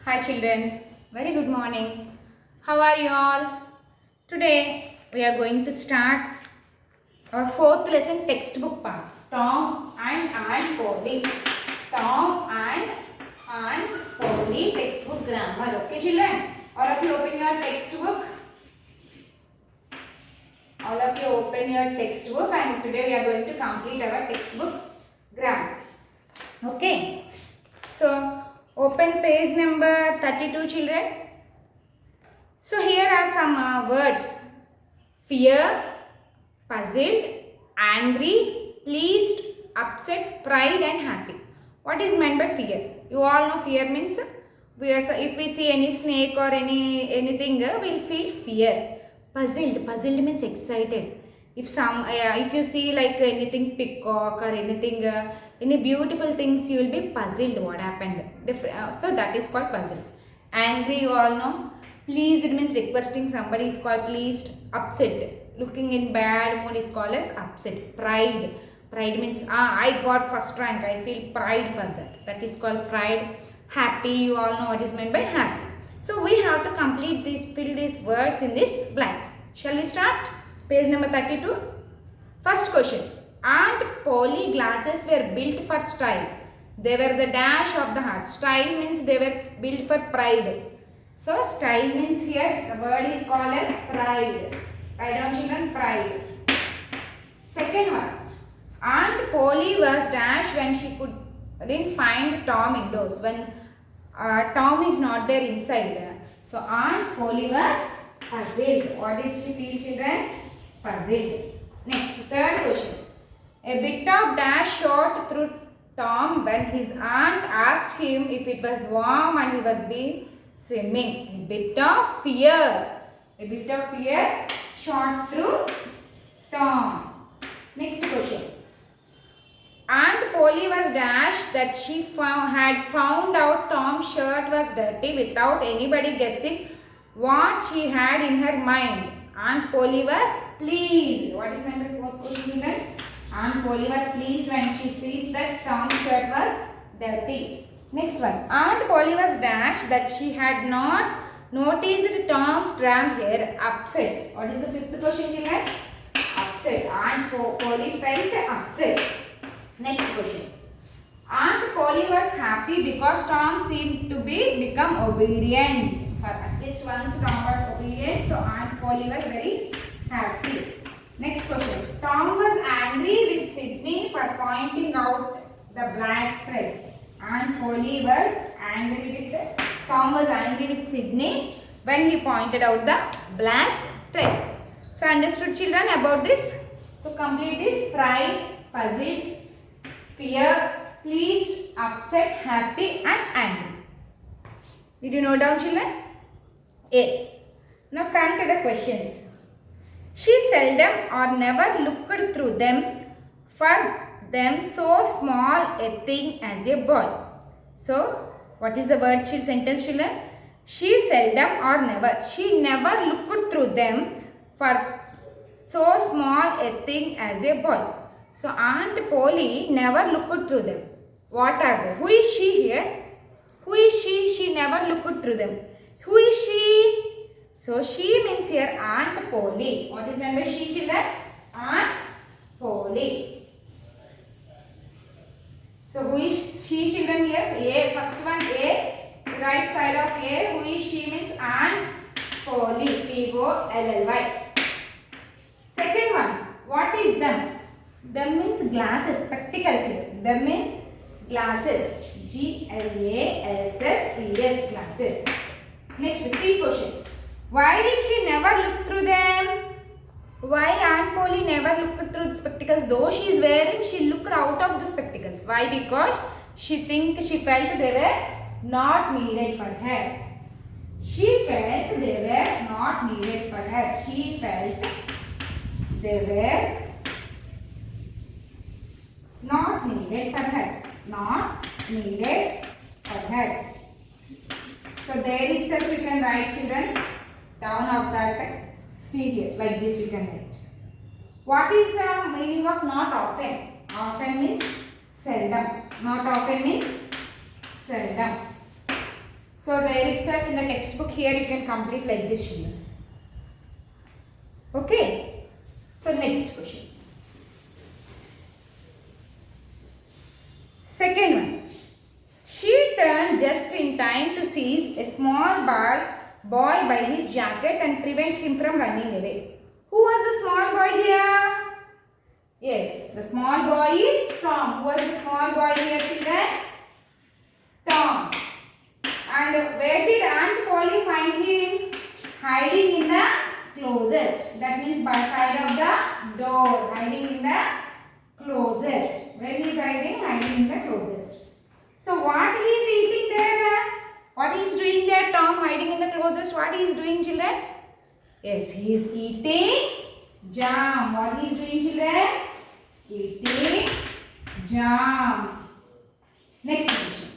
Hi children, very good morning. How are you all? Today we are going to start our fourth lesson textbook part. Tom and Aunt Polly. Tom and Aunt Polly textbook grammar. Okay children? All of you open your textbook. All of you open your textbook and today we are going to complete our textbook grammar. Okay. So open page number 32 children. So here are some words: fear, puzzled, angry, pleased, upset, pride and happy. What is meant by fear? You all know fear means if we see any snake or anything, we'll feel fear. Puzzled means excited. If you see like anything peacock or anything, any beautiful things, you will be puzzled what happened. So that is called puzzled. Angry, you all know. Pleased, it means requesting somebody is called pleased. Upset, looking in bad mood is called as upset. Pride means I got first rank, I feel pride for that. That is called pride. Happy, you all know what is meant by happy. So we have to complete fill these words in this blanks. Shall we start? Page number 32. First question. Aunt Polly glasses were built for style. They were the dash of the heart. Style means they were built for pride. So style means here the word is called as pride. Write down children, pride. Second one. Aunt Polly was dash when she didn't find Tom indoors. When Tom is not there inside. So Aunt Polly was puzzled. What did she feel children? Puzzled. Next, third question. A bit of dash shot through Tom when his aunt asked him if it was warm and he was swimming. A bit of fear. A bit of fear shot through Tom. Next question. Aunt Polly was dashed that she had found out Tom's shirt was dirty without anybody guessing what she had in her mind. Aunt Polly was pleased. What is meant by fourth question? Aunt Polly was pleased when she sees that Tom's shirt was dirty. Next one. Aunt Polly was dashed that she had not noticed Tom's damp hair. Upset. What is the fifth question, children? Upset. Aunt Polly felt upset. Next question. Aunt Polly was happy because Tom seemed to become obedient. At least once Tom was obedient, so Aunt Polly was very happy. Next question. Tom was angry with Sydney for pointing out the black thread. Aunt Polly was angry with Tom was angry with Sydney when he pointed out the black thread. So understood children about this? So complete this: pride, puzzled, fear, pleased, upset, happy and angry. Did you note down children? Yes. Now come to the questions. She seldom or never looked through them, for them so small a thing as a boy. So what is the word sentence children? She seldom or never. She never looked through them, for so small a thing as a boy. So Aunt Polly never looked through them. What are they? Who is she here? Who is she? She never looked through them. Who is she? So she means here Aunt Polly. What is meant by she children? Aunt Polly. So who is she children here? A. First one A. Right side of A. Who is she means Aunt Polly. Polly. Second one. What is them? Them means glasses, spectacles here. Them means glasses. Glasses, glasses. Next, C question. Why did she never look through them? Why Aunt Polly never looked through the spectacles? Though she is wearing, she looked out of the spectacles. Why? Because she felt they were not needed for her. She felt they were not needed for her. She felt they were not needed for her. Not needed for her. So there itself you can write children down of that. See here, like this you can write. What is the meaning of not often? Often means seldom. Not often means seldom. So So there itself in the textbook here you can complete like this, children. Okay. So next question. Second one. She turned just in time to seize a small boy by his jacket and prevent him from running away. Who was the small boy here? Yes, the small boy is Tom. Who was the small boy here, children? Tom. And where did Aunt Polly find him? Hiding in the closest. That means by side of the door. Hiding in the closest. Where he is hiding? Hiding in the closest. So what he is eating there? What he is doing there, Tom, hiding in the closest? What he is doing, children? Yes, he is eating jam. What he is doing, children? Eating jam. Next question.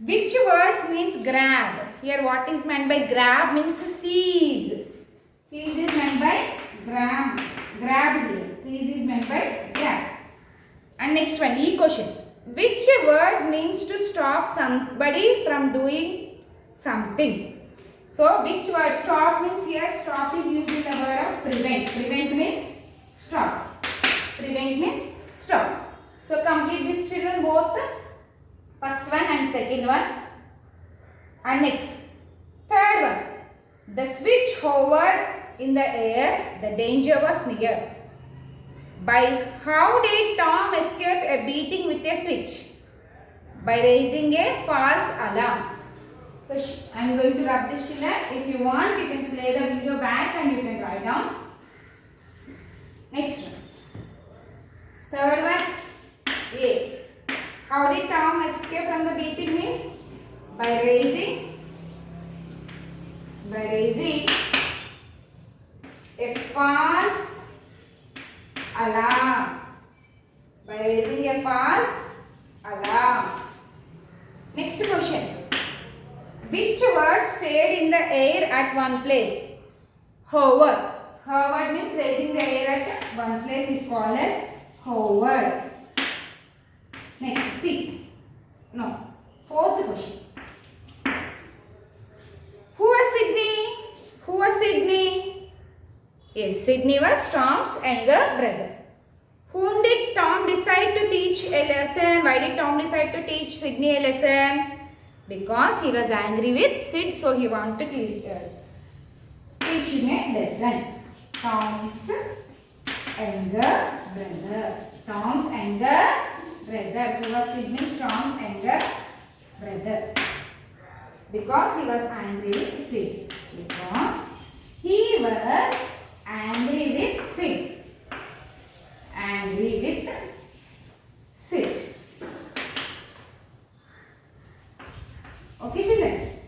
Which words means grab? Here what is meant by grab means seize. Seize is meant by grab. Grab here. Seize is meant by grab. And next one, E question. Which word means to stop somebody from doing something? So which word? Stop means here, stop is used in the word of prevent. Prevent means stop. Prevent means stop. So complete this, children, both first one and second one. And next, third one. The switch hovered in the air, the danger was near. By how did Tom escape a beating with a switch? By raising a false alarm. So I am going to rub this, children. If you want, you can play the video back and you can write down. Next one. Third one, A. How did Tom escape from the beating means? By raising a false alarm. By raising a false alarm. Next question. Which word stayed in the air at one place? Hover. Hover means raising the air at one place is called as hover. Next, C. No. Fourth question. Who was Sydney? Who was Sydney? Yes, Sydney was Tom's younger brother. Whom did Tom decide to teach a lesson? Why did Tom decide to teach Sydney a lesson? Because he was angry with Sid, so he wanted to teach him a lesson. Tom's younger brother. Tom's younger brother. Who was Sydney? Tom's younger brother. Because he was angry with Sid. Because he was angry with Sid. Angry with Sid. Okay, children.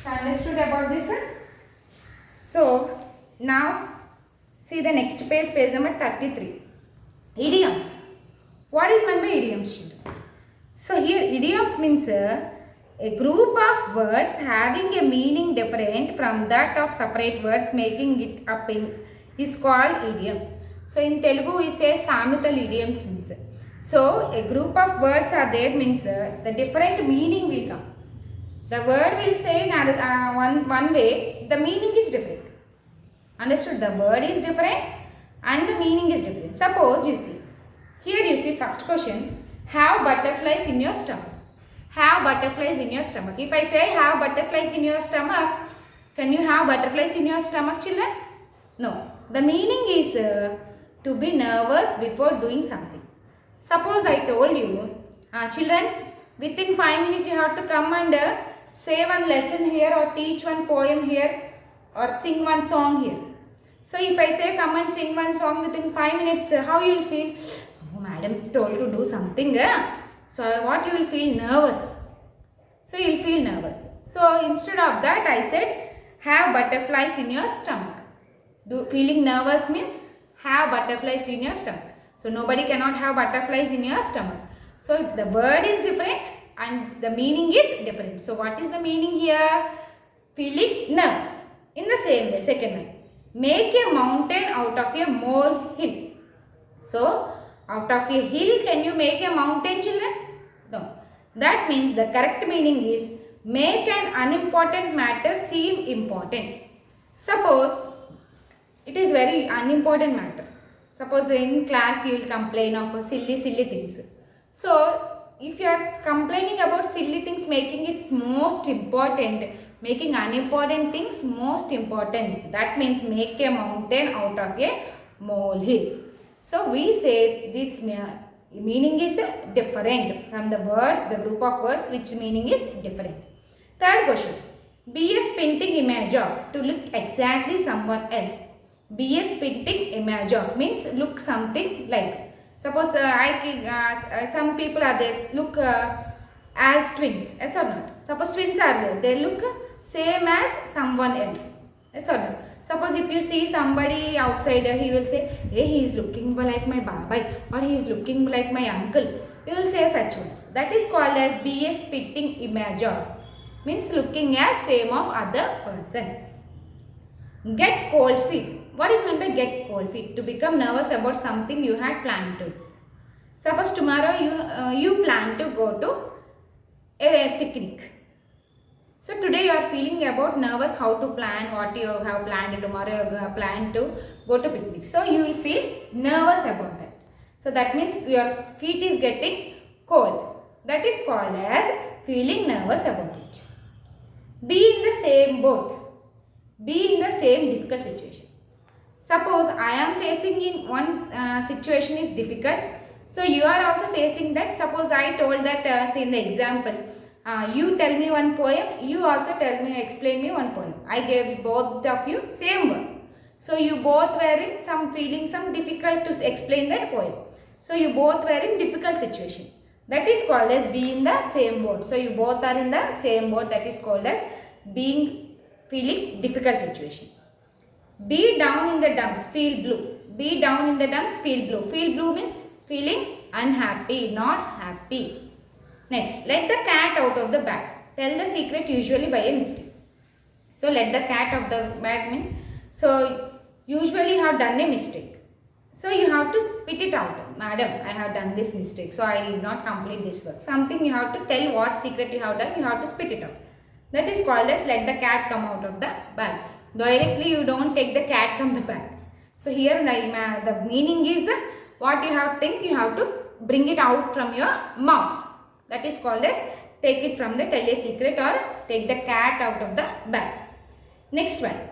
So understood about this? So now see the next page, page number 33. Idioms. What is meant by idioms, children? So here idioms means a group of words having a meaning different from that of separate words, making it up in is called idioms. So in Telugu we say Samital idioms means. So a group of words are there means the different meaning will come. The word will say in one way, the meaning is different. Understood? The word is different and the meaning is different. Suppose you see, here you see first question, have butterflies in your stomach. Have butterflies in your stomach. If I say have butterflies in your stomach, can you have butterflies in your stomach, children? No. The meaning is to be nervous before doing something. Suppose I told you, children, within 5 minutes you have to come and say one lesson here or teach one poem here or sing one song here. So if I say come and sing one song within 5 minutes, how you will feel? Oh, madam told to do something. So what you will feel? Nervous. So you will feel nervous. So instead of that I said have butterflies in your stomach. Feeling nervous means have butterflies in your stomach. So nobody cannot have butterflies in your stomach. So the word is different and the meaning is different. So what is the meaning here? Feeling nervous. In the same way, second one. Make a mountain out of a molehill. So out of a hill, can you make a mountain, children? No. That means the correct meaning is make an unimportant matter seem important. Suppose it is very unimportant matter. Suppose in class you will complain of silly things. So if you are complaining about silly things, making it most important, making unimportant things most important, that means make a mountain out of a molehill. So we say this meaning is different from the words, the group of words which meaning is different. Third question. Be a spinning image of to look exactly someone else. Be a spinning image of means look something like. Suppose some people are there look as twins, yes or not? Suppose twins are there, they look same as someone else, yes or not? Suppose if you see somebody outside, he will say, hey, he is looking like my babai, or he is looking like my uncle. You will say such words. That is called as be a spitting image of, means looking as same of other person. Get cold feet. What is meant by get cold feet? To become nervous about something you had planned to. Suppose tomorrow you plan to go to a picnic. So today you are feeling about nervous how to plan what you have planned tomorrow. You have planned to go to picnic. So you will feel nervous about that. So that means your feet is getting cold. That is called as feeling nervous about it. Be in the same boat. Be in the same difficult situation. Suppose I am facing in one situation is difficult. So you are also facing that. Suppose I told that in the example, you tell me one poem, you also explain me one poem. I gave both of you same one. So you both were in some feeling some difficult to explain that poem. So you both were in difficult situation. That is called as be in the same boat. So you both are in the same boat. That is called as feeling difficult situation. Be down in the dumps, feel blue. Be down in the dumps, feel blue. Feel blue means feeling unhappy, not happy. Next, let the cat out of the bag. Tell the secret usually by a mistake. So let the cat out of the bag means, so usually you have done a mistake. So you have to spit it out. Madam, I have done this mistake. So I did not complete this work. Something you have to tell what secret you have done. You have to spit it out. That is called as let the cat come out of the bag. Directly you don't take the cat from the bag. So here the meaning is what you have to think, you have to bring it out from your mouth. That is called as take it from the tell a secret or take the cat out of the bag. Next one.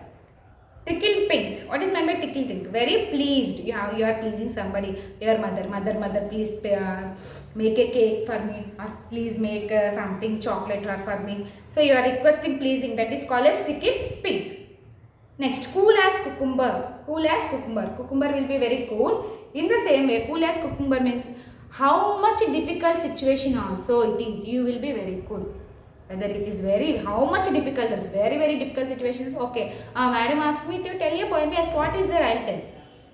Tickle pink. What is meant by tickle pink? Very pleased. You are pleasing somebody. Your mother, please make a cake for me, or please make something chocolate for me. So you are requesting pleasing. That is called as tickle pink. Next, cool as cucumber. Cool as cucumber. Cucumber will be very cool. In the same way, cool as cucumber means how much difficult situation also it is, you will be very cool. Whether it is how much difficult, it's very difficult situations. Okay, madam asked me to tell you a poem. Yes, what is there? I'll tell.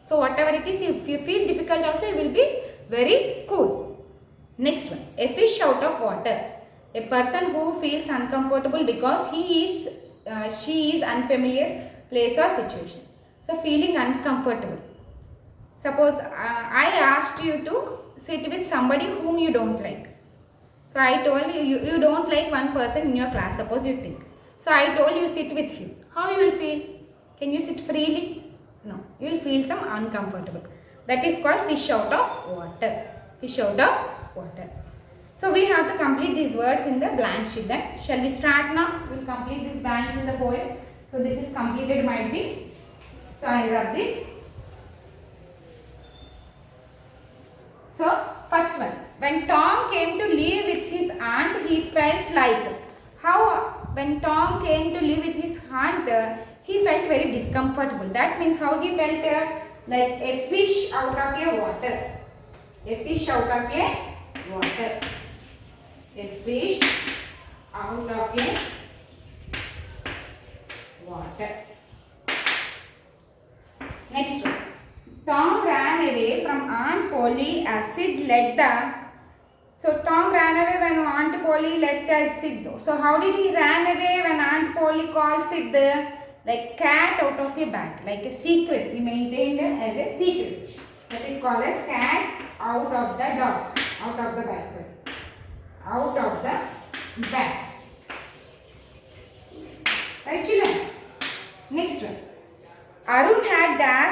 So whatever it is, if you feel difficult also, you will be very cool. Next one, a fish out of water. A person who feels uncomfortable because she is unfamiliar place or situation. So feeling uncomfortable. Suppose I asked you to sit with somebody whom you don't like. So I told you don't like one person in your class, suppose you think. So I told you sit with him. How you will feel? Can you sit freely? No, you will feel some uncomfortable. That is called fish out of water. Fish out of water. So we have to complete these words in the blank sheet. Then shall we start now? We will complete these blanks in the poem. So this is completed might be. So I will rub this. So first one. When Tom came to live with his aunt, he felt like when Tom came to live with his aunt, he felt very discomfortable. That means how he felt like a fish out of a water. A fish out of a water. A fish out of a water. Next one. Tom ran away from Aunt Polly as Sid led the. So Tom ran away when Aunt Polly led the Sid. So how did he ran away when Aunt Polly called Sid? Like cat out of a bag, like a secret. He maintained it as a secret. That is called as cat out of the dog, out of the bag. Sorry. Out of the bag.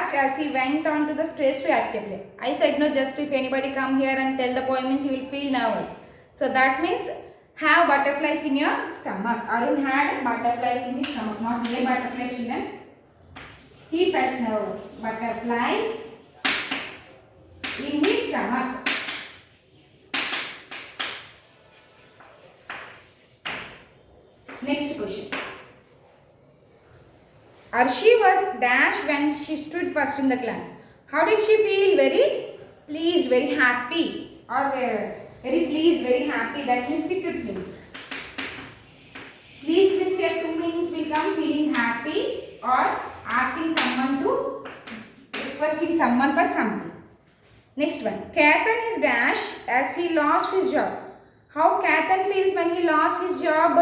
asked as he went on to the stage to act a play. I said no, just if anybody come here and tell the poem means you will feel nervous. So that means have butterflies in your stomach. Arun had butterflies in his stomach, not real butterflies, children. He felt nervous. Butterflies in his stomach. Next question. Arshi was dashed when she stood first in the class. How did she feel? Very pleased, very happy, or very pleased, very happy. That means stick with me. Pleased means here two meanings will come: feeling happy or asking someone to, requesting someone for something. Next one. Ketan is dashed as he lost his job. How Ketan feels when he lost his job?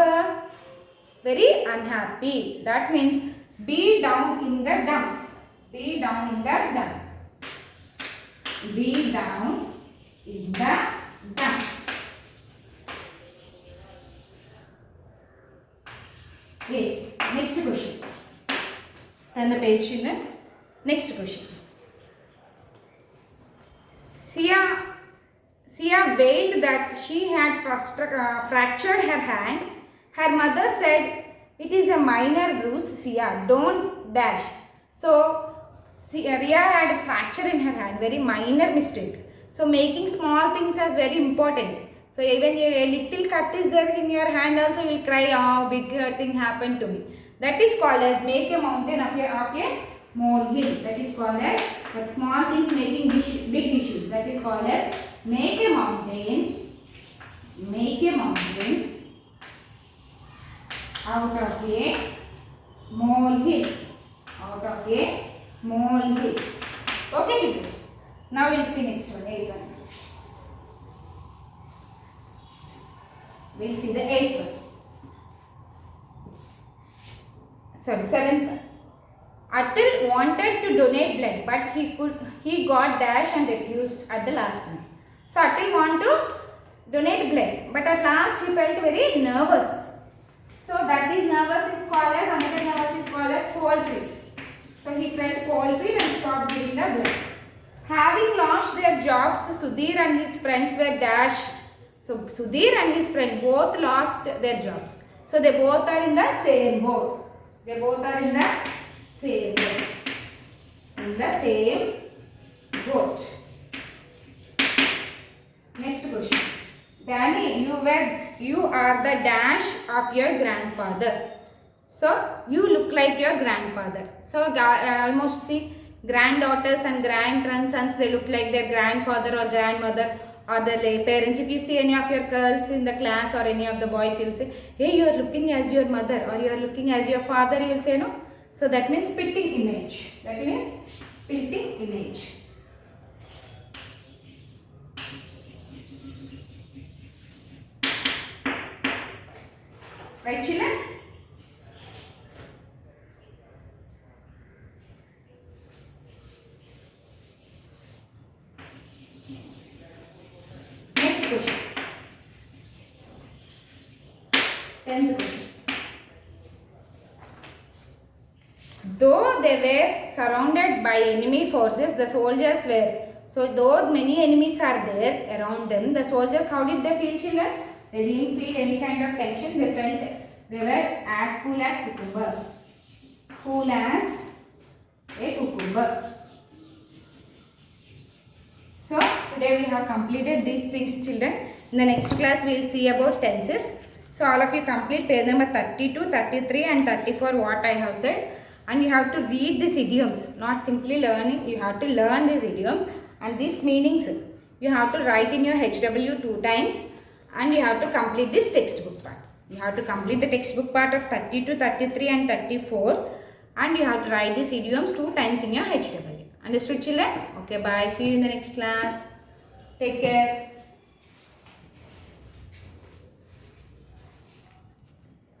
Very unhappy. That means be down in the dumps. Be down in the dumps. Be down in the dumps. Yes. Next question. Turn the page, children. Next question. Sia wailed that she had fractured her hand. Her mother said, "It is a minor bruise, Sia. Don't dash." So, Ria had a fracture in her hand, very minor mistake. So, making small things as very important. So, even a little cut is there in your hand also, you will cry, "Oh, big thing happened to me." That is called as make a mountain of a molehill. That is called as, but small things making big issues. That is called as make a mountain out of a molehill. Out of a molehill. Okay, children. Now we'll see next one. 8th one. We'll see the 8th one. Sorry, 7th one. Atul wanted to donate blood, but he got dash and refused at the last one. So Atul wanted to donate blood, but at last he felt very nervous. So that is nervous is called as, another nervous is called as cold feet. So he felt cold feet and stopped giving the blood. Having lost their jobs, Sudhir and his friends were dashed. So Sudhir and his friend both lost their jobs. So they both are in the same boat. They both are in the same boat. In the same boat. Next question. Danny, you are the dash of your grandfather. So you look like your grandfather. So almost see granddaughters and grandsons, they look like their grandfather or grandmother or the parents. If you see any of your girls in the class or any of the boys, you'll say, "Hey, you are looking as your mother," or "You are looking as your father," you'll say no. So that means spitting image. That means spitting image. Right, children? Next question. 10th question. Though they were surrounded by enemy forces, the soldiers were. So, though many enemies are there around them, the soldiers, how did they feel, children? They didn't feel any kind of tension. They felt they were as cool as cucumber. Cool as a cucumber. So, today we have completed these things, children. In the next class, we will see about tenses. So, all of you complete page number 32, 33 and 34 what I have said. And you have to read these idioms, not simply learning. You have to learn these idioms and these meanings. You have to write in your HW 2 times and you have to complete this textbook part. You have to complete the textbook part of 32, 33 and 34 and you have to write these idioms 2 times in your HW. Understood, children? Okay, bye. See you in the next class. Take care.